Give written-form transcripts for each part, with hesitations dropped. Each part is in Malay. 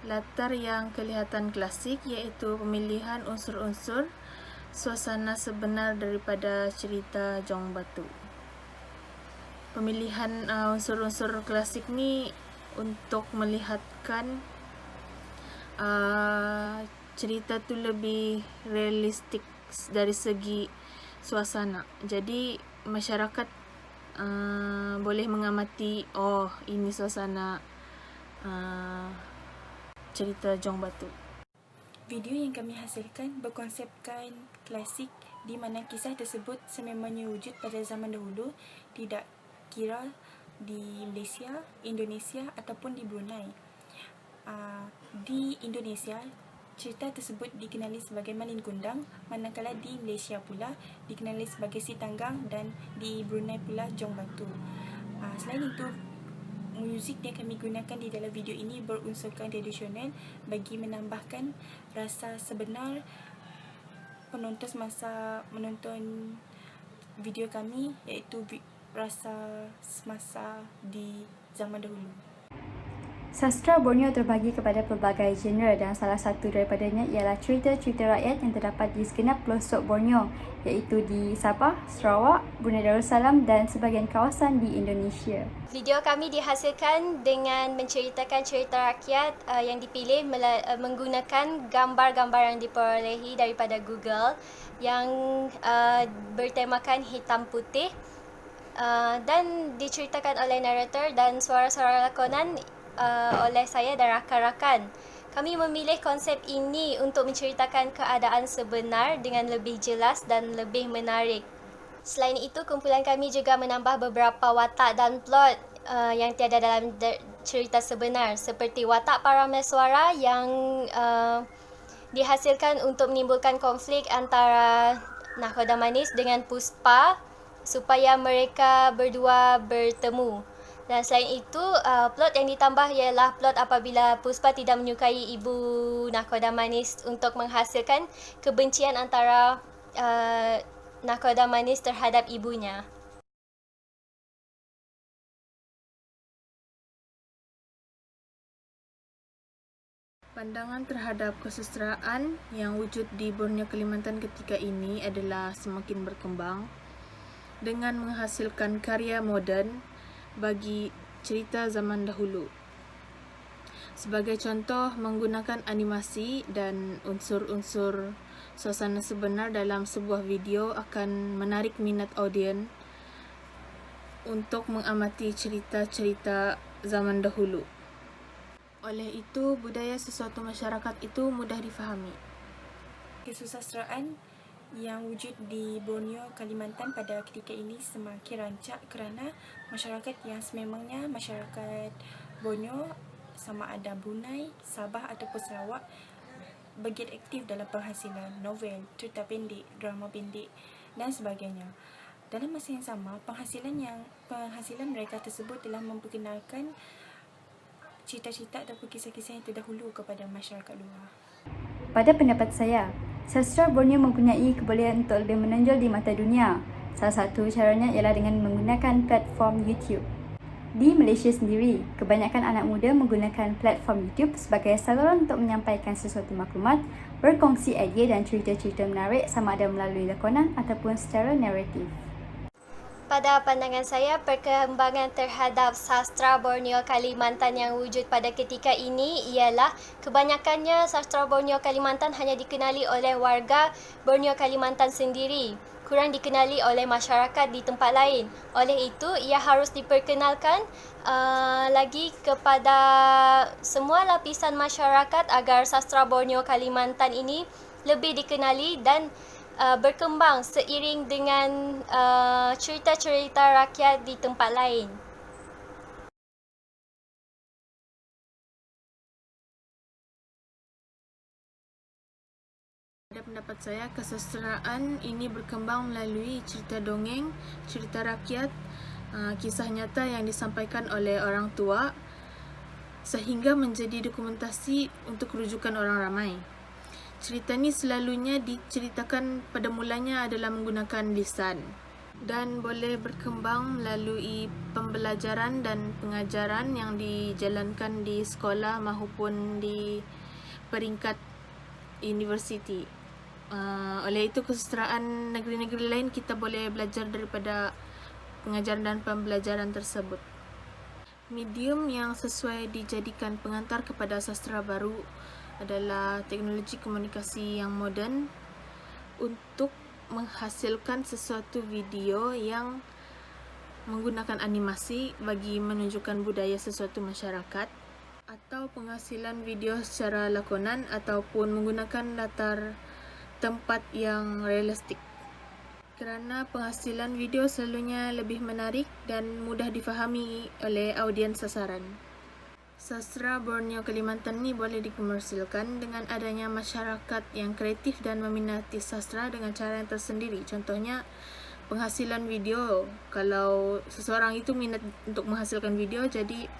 latar yang kelihatan klasik iaitu pemilihan unsur-unsur suasana sebenar daripada cerita Jong Batu. Pemilihan unsur-unsur klasik ni untuk melihatkan cerita tu lebih realistik dari segi suasana. Jadi masyarakat boleh mengamati, oh ini suasana cerita Jong Batu. Video yang kami hasilkan berkonsepkan klasik di mana kisah tersebut sememangnya wujud pada zaman dahulu, tidak kira di Malaysia, Indonesia ataupun di Brunei. Di Indonesia, cerita tersebut dikenali sebagai Malin Kundang, manakala di Malaysia pula dikenali sebagai Si Tanggang dan di Brunei pula Jong Batu. Selain itu, muzik yang kami gunakan di dalam video ini berunsurkan tradisional bagi menambahkan rasa sebenar penonton semasa menonton video kami, iaitu rasa semasa di zaman dahulu. Sastra Borneo terbagi kepada pelbagai genre dan salah satu daripadanya ialah cerita-cerita rakyat yang terdapat di segenap pelosok Borneo, iaitu di Sabah, Sarawak, Brunei Darussalam dan sebahagian kawasan di Indonesia. Video kami dihasilkan dengan menceritakan cerita rakyat yang dipilih menggunakan gambar-gambar yang diperolehi daripada Google yang bertemakan hitam putih dan diceritakan oleh narator dan suara-suara lakonan oleh saya dan rakan-rakan. Kami memilih konsep ini untuk menceritakan keadaan sebenar dengan lebih jelas dan lebih menarik. Selain itu, kumpulan kami juga menambah beberapa watak dan plot yang tiada dalam cerita sebenar, seperti watak para mesuara yang dihasilkan untuk menimbulkan konflik antara Nakhoda Manis dengan Puspa supaya mereka berdua bertemu. Dan selain itu, plot yang ditambah ialah plot apabila Puspa tidak menyukai ibu Nakhoda Manis untuk menghasilkan kebencian antara Nakhoda Manis terhadap ibunya. Pandangan terhadap kesusastraan yang wujud di Borneo Kalimantan ketika ini adalah semakin berkembang dengan menghasilkan karya moden bagi cerita zaman dahulu. Sebagai contoh, menggunakan animasi dan unsur-unsur suasana sebenar dalam sebuah video akan menarik minat audien untuk mengamati cerita-cerita zaman dahulu. Oleh itu, budaya sesuatu masyarakat itu mudah difahami. Kesusastraan yang wujud di Borneo, Kalimantan pada ketika ini semakin rancak kerana masyarakat yang sememangnya masyarakat Borneo, sama ada Brunei, Sabah ataupun Sarawak, begitu aktif dalam penghasilan novel, cerita pendek, drama pendek dan sebagainya. Dalam masa yang sama, penghasilan mereka tersebut telah memperkenalkan cerita-cerita ataupun kisah-kisah yang terdahulu kepada masyarakat luar. Pada pendapat saya, sastra Borneo mempunyai kebolehan untuk lebih menonjol di mata dunia. Salah satu caranya ialah dengan menggunakan platform YouTube. Di Malaysia sendiri, kebanyakan anak muda menggunakan platform YouTube sebagai saluran untuk menyampaikan sesuatu maklumat, berkongsi idea dan cerita-cerita menarik sama ada melalui lakonan ataupun secara naratif. Pada pandangan saya, perkembangan terhadap sastra Borneo Kalimantan yang wujud pada ketika ini ialah kebanyakannya sastra Borneo Kalimantan hanya dikenali oleh warga Borneo Kalimantan sendiri, kurang dikenali oleh masyarakat di tempat lain. Oleh itu, ia harus diperkenalkan lagi kepada semua lapisan masyarakat agar sastra Borneo Kalimantan ini lebih dikenali dan berkembang seiring dengan cerita-cerita rakyat di tempat lain. Pada pendapat saya, kesusastraan ini berkembang melalui cerita dongeng, cerita rakyat, kisah nyata yang disampaikan oleh orang tua sehingga menjadi dokumentasi untuk rujukan orang ramai. Cerita ni selalunya diceritakan pada mulanya adalah menggunakan lisan. dan boleh berkembang melalui pembelajaran dan pengajaran yang dijalankan di sekolah maupun di peringkat universiti. Oleh itu, kesetaraan negeri-negeri lain kita boleh belajar daripada pengajaran dan pembelajaran tersebut. Medium yang sesuai dijadikan pengantar kepada sastera baru adalah teknologi komunikasi yang moden untuk menghasilkan sesuatu video yang menggunakan animasi bagi menunjukkan budaya sesuatu masyarakat, atau penghasilan video secara lakonan ataupun menggunakan latar tempat yang realistik. Kerana penghasilan video selalunya lebih menarik dan mudah difahami oleh audiens sasaran. Sastera Borneo Kalimantan ni boleh dikomersilkan dengan adanya masyarakat yang kreatif dan meminati sastera dengan cara yang tersendiri. Contohnya, penghasilan video. Kalau seseorang itu minat untuk menghasilkan video, jadi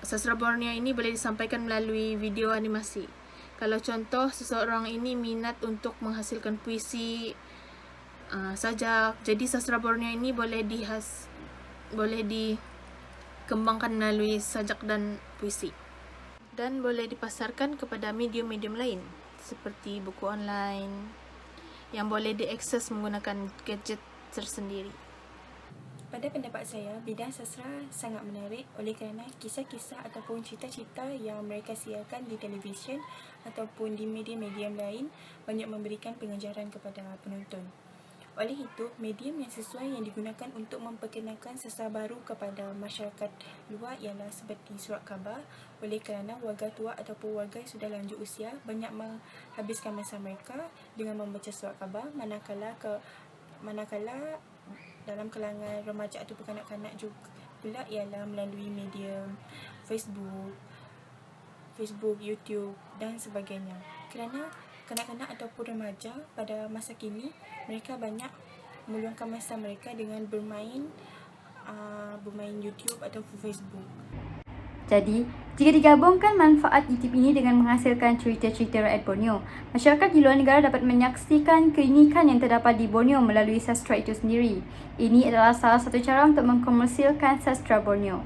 sastera Borneo ini boleh disampaikan melalui video animasi. Kalau contoh, seseorang ini minat untuk menghasilkan puisi, sajak, jadi sastera Borneo ini boleh dikembangkan melalui sajak dan puisi, dan boleh dipasarkan kepada medium-medium lain seperti buku online yang boleh diakses menggunakan gadget tersendiri. Pada pendapat saya, bidang sastera sangat menarik oleh kerana kisah-kisah ataupun cerita-cerita yang mereka siarkan di televisyen ataupun di media-media lain banyak memberikan pengajaran kepada penonton. Oleh itu, medium yang sesuai yang digunakan untuk memperkenalkan sastera baru kepada masyarakat luar ialah seperti surat khabar, oleh kerana warga tua ataupun warga yang sudah lanjut usia banyak menghabiskan masa mereka dengan membaca surat khabar, manakala dalam kalangan remaja atau kanak-kanak juga pula ialah melalui media Facebook, YouTube dan sebagainya. Kerana kanak-kanak ataupun remaja pada masa kini, mereka banyak meluangkan masa mereka dengan bermain YouTube ataupun Facebook. Jadi, jika digabungkan manfaat YouTube ini dengan menghasilkan cerita-cerita rakyat Borneo, masyarakat di luar negara dapat menyaksikan keunikan yang terdapat di Borneo melalui sastera itu sendiri. Ini adalah salah satu cara untuk mengkomersilkan sastera Borneo.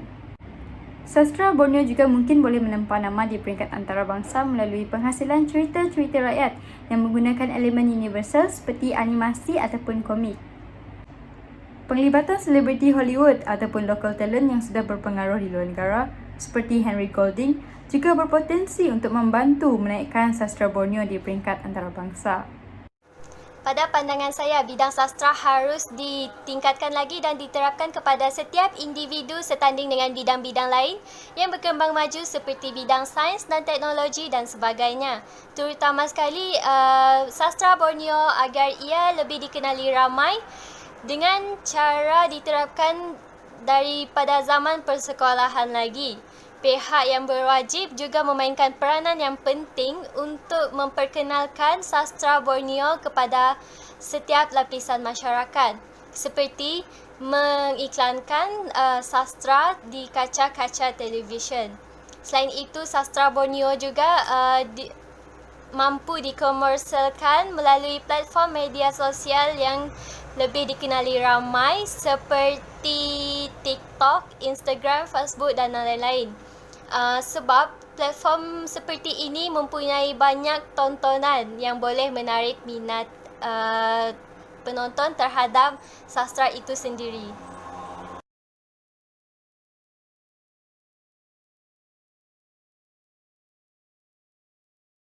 Sastera Borneo juga mungkin boleh menempa nama di peringkat antarabangsa melalui penghasilan cerita-cerita rakyat yang menggunakan elemen universal seperti animasi ataupun komik. Penglibatan selebriti Hollywood ataupun local talent yang sudah berpengaruh di luar negara seperti Henry Golding juga berpotensi untuk membantu menaikkan sastera Borneo di peringkat antarabangsa. Pada pandangan saya, bidang sastera harus ditingkatkan lagi dan diterapkan kepada setiap individu setanding dengan bidang-bidang lain yang berkembang maju seperti bidang sains dan teknologi dan sebagainya. Terutama sekali sastera Borneo agar ia lebih dikenali ramai dengan cara diterapkan daripada zaman persekolahan lagi. Pihak yang berwajib juga memainkan peranan yang penting untuk memperkenalkan sastera Borneo kepada setiap lapisan masyarakat, seperti mengiklankan sastera di kaca-kaca televisyen. Selain itu, sastera Borneo juga mampu dikomersilkan melalui platform media sosial yang lebih dikenali ramai seperti TikTok, Instagram, Facebook dan lain-lain. Sebab platform seperti ini mempunyai banyak tontonan yang boleh menarik minat penonton terhadap sastera itu sendiri.